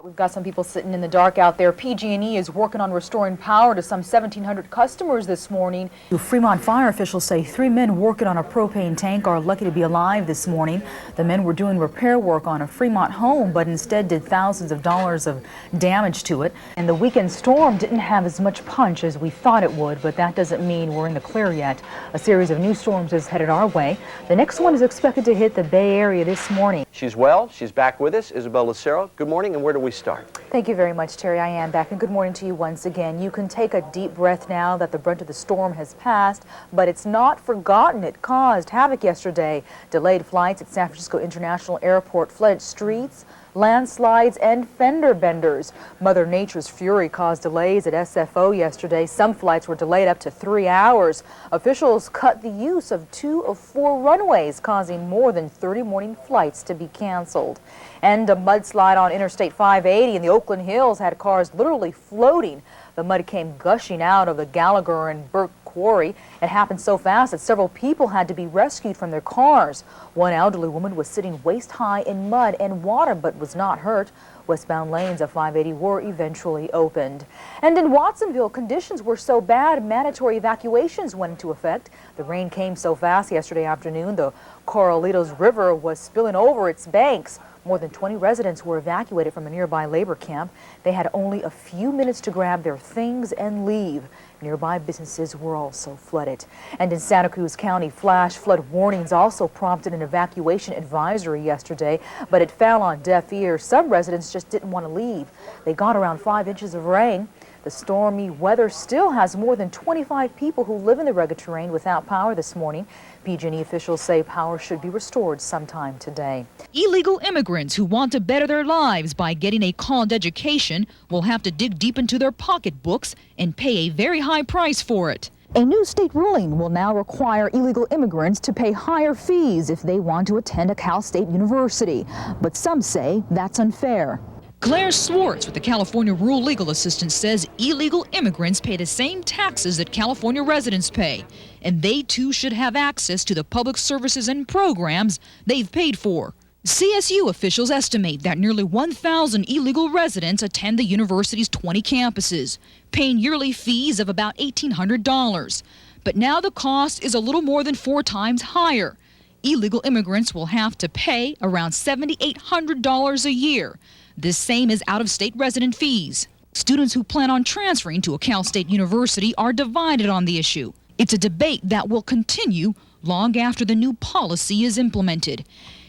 We've got some people sitting in the dark out there. PG&E is working on restoring power to some 1,700 customers this morning. Fremont fire officials say 3 men working on a propane tank are lucky to be alive this morning. The men were doing repair work on a Fremont home, but instead did thousands of dollars of damage to it. And the weekend storm didn't have as much punch as we thought it would, but that doesn't mean we're in the clear yet. A series of new storms is headed our way. The next one is expected to hit the Bay Area this morning. She's well. She's back with us. Isabel Lucero, good morning, and where do we start? Thank you very much, Terry. I am back, and good morning to you once again. You can take a deep breath now that the brunt of the storm has passed, but it's not forgotten. It caused havoc yesterday. Delayed flights at San Francisco International Airport, flooded streets, landslides, and fender benders. Mother Nature's fury caused delays at SFO yesterday. Some flights were delayed up to 3 hours. Officials cut the use of 2 of 4 runways, causing more than 30 morning flights to be canceled. And a mudslide on Interstate 580 in the Oakland Hills had cars literally floating. The mud came gushing out of the Gallagher and Burke quarry. It happened so fast that several people had to be rescued from their cars. One elderly woman was sitting waist high in mud and water but was not hurt. Westbound lanes of 580 were eventually opened. And in Watsonville, conditions were so bad, mandatory evacuations went into effect. The rain came so fast yesterday afternoon, the Corralitos River was spilling over its banks. More than 20 residents were evacuated from a nearby labor camp. They had only a few minutes to grab their things and leave. Nearby businesses were also flooded. And in Santa Cruz County, flash flood warnings also prompted an evacuation advisory yesterday, but it fell on deaf ears. Some residents just didn't want to leave. They got around 5 inches of rain. The stormy weather still has more than 25 people who live in the rugged terrain without power this morning. PG&E officials say power should be restored sometime today. Illegal immigrants who want to better their lives by getting a college education will have to dig deep into their pocketbooks and pay a very high price for it. A new state ruling will now require illegal immigrants to pay higher fees if they want to attend a Cal State university. But some say that's unfair. Claire Swartz with the California Rural Legal Assistance says illegal immigrants pay the same taxes that California residents pay, and they too should have access to the public services and programs they've paid for. CSU officials estimate that nearly 1,000 illegal residents attend the university's 20 campuses, paying yearly fees of about $1,800. But now the cost is a little more than 4 times higher. Illegal immigrants will have to pay around $7,800 a year. This same as out-of-state resident fees. Students who plan on transferring to a Cal State university are divided on the issue. It's a debate that will continue long after the new policy is implemented.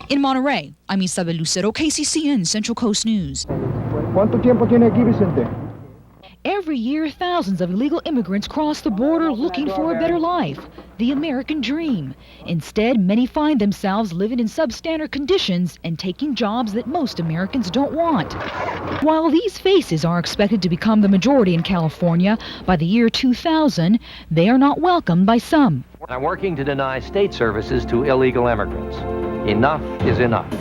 In Monterey, I'm Isabel Lucero, KCCN Central Coast News. ¿Cuánto tiempo tiene aquí, Vicente? Every year, thousands of illegal immigrants cross the border looking for a better life, the American dream. Instead, many find themselves living in substandard conditions and taking jobs that most Americans don't want. While these faces are expected to become the majority in California by the year 2000, they are not welcomed by some. I'm working to deny state services to illegal immigrants. Enough is enough.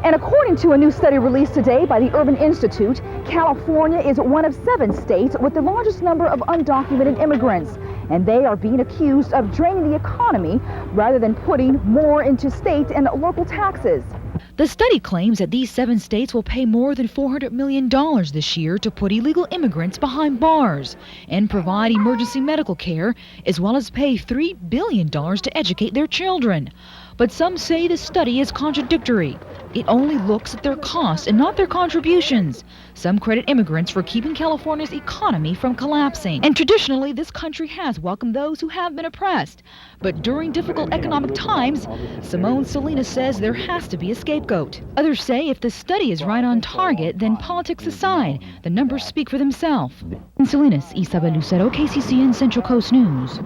And according to a new study released today by the Urban Institute, California is one of 7 states with the largest number of undocumented immigrants. And they are being accused of draining the economy rather than putting more into state and local taxes. The study claims that these 7 states will pay more than $400 million this year to put illegal immigrants behind bars and provide emergency medical care, as well as pay $3 billion to educate their children. But some say the study is contradictory. It only looks at their costs and not their contributions. Some credit immigrants for keeping California's economy from collapsing. And traditionally, this country has welcomed those who have been oppressed. But during difficult economic times, Simone Salinas says there has to be a scapegoat. Others say if the study is right on target, then politics aside, the numbers speak for themselves. In Salinas, Isabel Lucero, KCCN Central Coast News.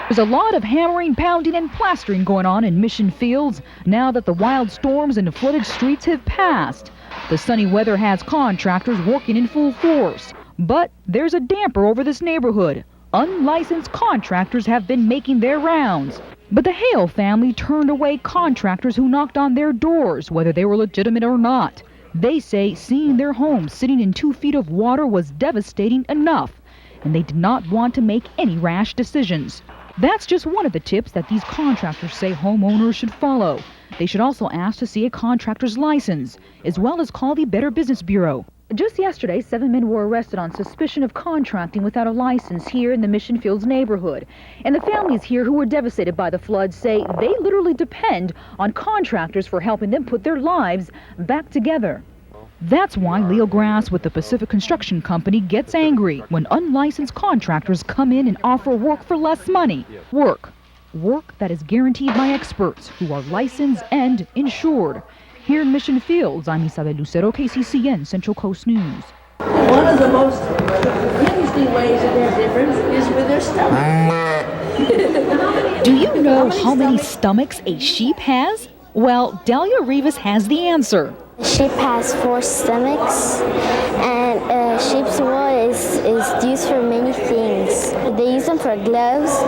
There's a lot of hammering, pounding, and plastering going on in Mission Fields now that the wild storms and the flooded streets have passed. The sunny weather has contractors working in full force. But there's a damper over this neighborhood. Unlicensed contractors have been making their rounds. But the Hale family turned away contractors who knocked on their doors, whether they were legitimate or not. They say seeing their home sitting in 2 feet of water was devastating enough, and they did not want to make any rash decisions. That's just one of the tips that these contractors say homeowners should follow. They should also ask to see a contractor's license, as well as call the Better Business Bureau. Just yesterday, 7 men were arrested on suspicion of contracting without a license here in the Mission Fields neighborhood. And the families here who were devastated by the flood say they literally depend on contractors for helping them put their lives back together. That's why Leo Grass with the Pacific Construction Company gets angry when unlicensed contractors come in and offer work for less money. Work that is guaranteed by experts who are licensed and insured. Here in Mission Fields, I'm Isabel Lucero, KCCN Central Coast News. One of the most interesting ways that they're different is with their stomach. Do you know how many stomachs a sheep has? Well, Delia Rivas has the answer. Sheep has 4 stomachs, and sheep's wool is used for many things. They use them for gloves,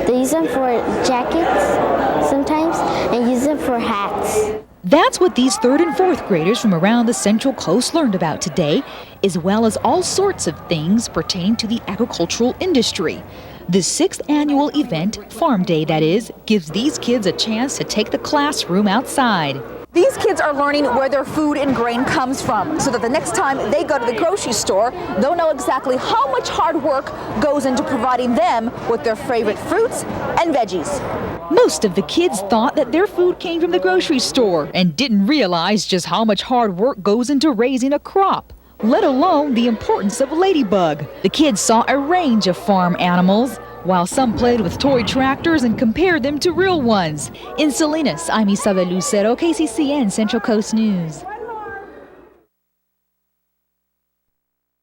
they use them for jackets sometimes, and use them for hats. That's what these 3rd and 4th graders from around the Central Coast learned about today, as well as all sorts of things pertaining to the agricultural industry. The 6th annual event, Farm Day that is, gives these kids a chance to take the classroom outside. These kids are learning where their food and grain comes from so that the next time they go to the grocery store, they'll know exactly how much hard work goes into providing them with their favorite fruits and veggies. Most of the kids thought that their food came from the grocery store and didn't realize just how much hard work goes into raising a crop, let alone the importance of a ladybug. The kids saw a range of farm animals, while some played with toy tractors and compared them to real ones. In Salinas, I'm Isabel Lucero, KCCN Central Coast News.